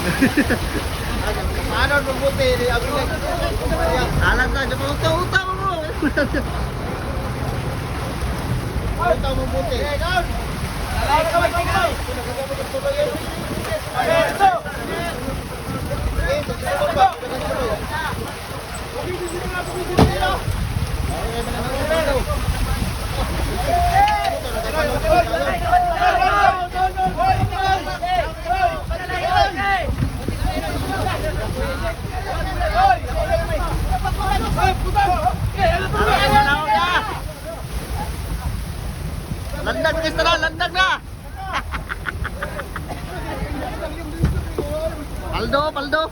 Paano mabuti? Alam na, utang mo. Utang mabuti. Landag guys na, landag na. Paldo.